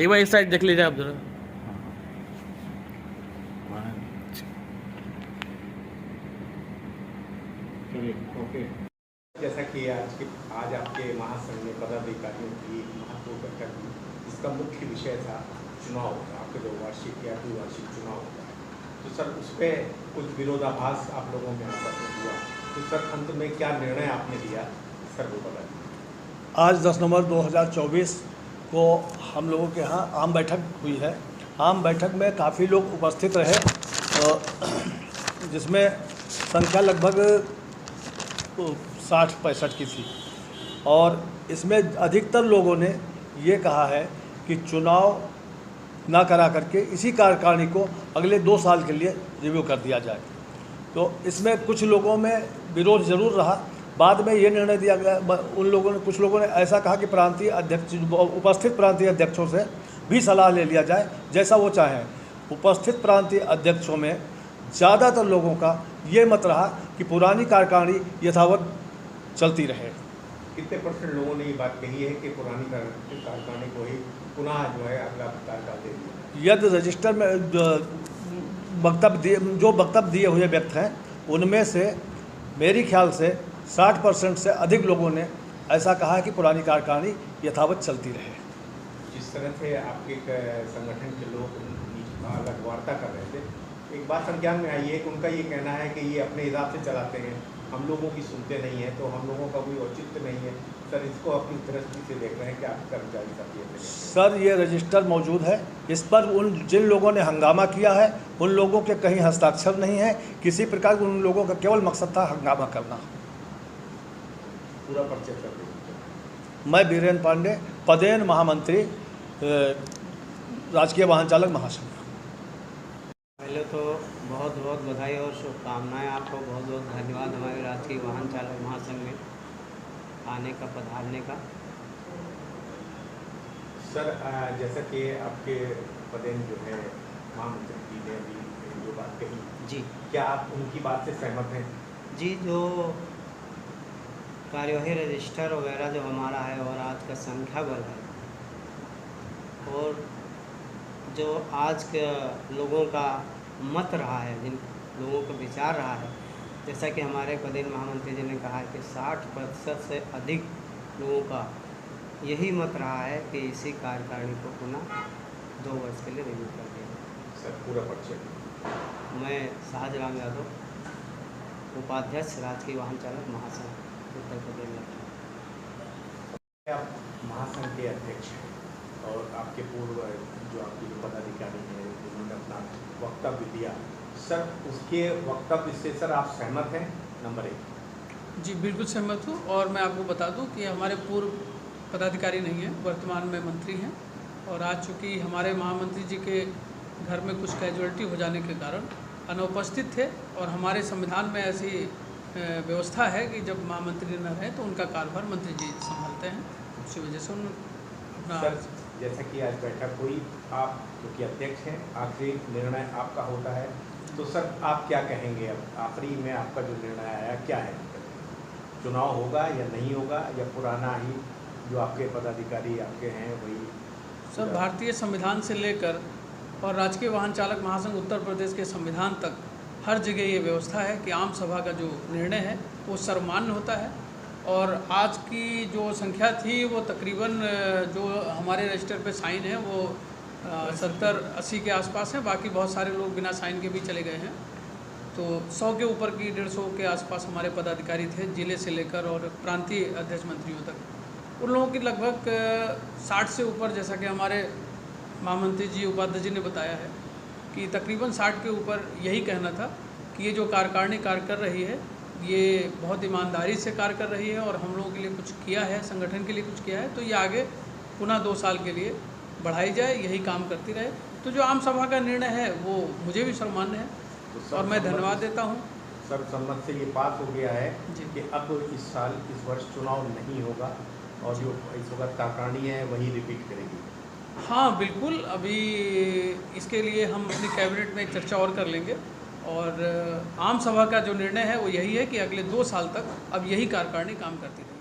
एक बार इस साइड देख लीजिए आप जरा। ओके। जैसा कि आज आपके महासंघ में पदाधिकारियों की महत्वपूर्ण बैठक हुई, जिसका मुख्य विषय था चुनाव, आपके जो वार्षिक या द्विवार्षिक चुनाव होता है, तो सर उस पर कुछ विरोधाभास आप लोगों में आपस में हुआ, तो सर अंत में क्या निर्णय आपने लिया, सर वो बता दीजिए। आज 10 नवंबर 2024 को हम लोगों के यहाँ आम बैठक हुई है। आम बैठक में काफ़ी लोग उपस्थित रहे, जिसमें संख्या लगभग 60-65 की थी, और इसमें अधिकतर लोगों ने ये कहा है कि चुनाव ना करा करके इसी कार्यकारिणी को अगले 2 साल के लिए रिव्यू कर दिया जाए। तो इसमें कुछ लोगों में विरोध ज़रूर रहा। बाद में ये निर्णय दिया गया, कुछ लोगों ने ऐसा कहा कि प्रांतीय अध्यक्ष, उपस्थित प्रांतीय अध्यक्षों से भी सलाह ले लिया जाए, जैसा वो चाहें। उपस्थित प्रांतीय अध्यक्षों में ज़्यादातर लोगों का ये मत रहा कि पुरानी कार्यकारिणी यथावत चलती रहे। कितने परसेंट लोगों ने ये बात कही है कि पुरानी कार्यकारिणी को ही पुनः जो है अगला कार्यकाल दे दिया? यदि रजिस्टर में वक्तव्य दिए हुए व्यक्ति हैं, उनमें से मेरी ख्याल से 60% से अधिक लोगों ने ऐसा कहा है कि पुरानी कार्यकारिणी यथावत चलती रहे। जिस तरह से आपके संगठन के लोग अलग वार्ता कर रहे थे, एक बात संज्ञान में आई है कि उनका ये कहना है कि ये अपने हिसाब से चलाते हैं, हम लोगों की सुनते नहीं हैं, तो हम लोगों का कोई औचित्य नहीं है। सर इसको अपनी दृष्टि से देख रहे हैं कि आप कर्मचारी साथी? सर ये रजिस्टर मौजूद है, इस पर जिन लोगों ने हंगामा किया है उन लोगों के कहीं हस्ताक्षर नहीं है। किसी प्रकार उन लोगों का केवल मकसद था हंगामा करना। पूरा परिचय कर दीजिए। मैं बीरेन्द्र पांडे, पदेन महामंत्री, राजकीय वाहन चालक महासंघ। पहले तो बहुत बहुत बधाई और शुभकामनाएं आपको, बहुत बहुत धन्यवाद हमारे राजकीय वाहन चालक महासंघ में आने का, पधारने का। सर जैसा कि आपके पदेन जो है महामंत्री जी ने अभी जो बात कही जी, क्या आप उनकी बात से सहमत हैं? जी, जो कार्यवाही रजिस्टर वगैरह जो हमारा है और आज का संख्या बल है, और जो आज के लोगों का मत रहा है, जिन लोगों का विचार रहा है, जैसा कि हमारे पदेन महामंत्री जी ने कहा है कि 60% से अधिक लोगों का यही मत रहा है कि इसी कार्यकारिणी को पुनः 2 वर्ष के लिए रिव्यू कर दें। सर पूरा परिचय। मैं शाहजहां यादव, उपाध्यक्ष राजकीय वाहन चालक महासंघ, उत्तर प्रदेश में। आप महासंघ के अध्यक्ष हैं और आपके पूर्व जो आपके पदाधिकारी हैं जिन्होंने अपना वक्तव्य दिया, सर उसके वक्तव्य से सर आप सहमत हैं? नंबर 1। जी बिल्कुल सहमत हूँ, और मैं आपको बता दूं कि हमारे पूर्व पदाधिकारी नहीं हैं, वर्तमान में मंत्री हैं, और आज चूँकि हमारे महामंत्री जी के घर में कुछ कैजुअलिटी हो जाने के कारण अनुपस्थित थे, और हमारे संविधान में ऐसी व्यवस्था है कि जब महामंत्री न रहें तो उनका कार्यभार मंत्री जी संभालते हैं, उसी वजह से उन अपना। सर जैसा कि आज बैठक हुई, आप क्योंकि अध्यक्ष हैं, आखिरी निर्णय आपका होता है, तो सर आप क्या कहेंगे? अब आखिरी में आपका जो निर्णय आया क्या है? चुनाव होगा या नहीं होगा, या पुराना ही जो आपके पदाधिकारी आपके हैं वही? सर भारतीय संविधान से लेकर और राजकीय वाहन चालक महासंघ उत्तर प्रदेश के संविधान तक हर जगह ये व्यवस्था है कि आम सभा का जो निर्णय है वो सर्वमान्य होता है, और आज की जो संख्या थी वो तकरीबन जो हमारे रजिस्टर पे साइन है वो 70-80 के आसपास है। बाकी बहुत सारे लोग बिना साइन के भी चले गए हैं, तो 100 के ऊपर की 150 के आसपास हमारे पदाधिकारी थे, जिले से लेकर और प्रांतीय अध्यक्ष मंत्रियों तक। उन लोगों की लगभग 60 से ऊपर, जैसा कि हमारे महामंत्री जी, उपाध्यक्ष जी ने बताया है कि तकरीबन 60 के ऊपर यही कहना था कि ये जो कार्यकारिणी कार्य कर रही है ये बहुत ईमानदारी से कार्य कर रही है, और हम लोगों के लिए कुछ किया है, संगठन के लिए कुछ किया है, तो ये आगे पुनः 2 साल के लिए बढ़ाई जाए, यही काम करती रहे। तो जो आम सभा का निर्णय है वो मुझे भी सर्वमान्य है, तो और मैं धन्यवाद देता हूँ। सर्वसम्मत से ये पास हो गया है जी। कि अब इस वर्ष चुनाव नहीं होगा, और जो इस वक्त कार्यकारिणी है वही रिपीट करेगी। हाँ बिल्कुल, अभी इसके लिए हम अपनी कैबिनेट में चर्चा और कर लेंगे, और आम सभा का जो निर्णय है वो यही है कि अगले 2 साल तक अब यही कार्यकारिणी काम करती रहेगी।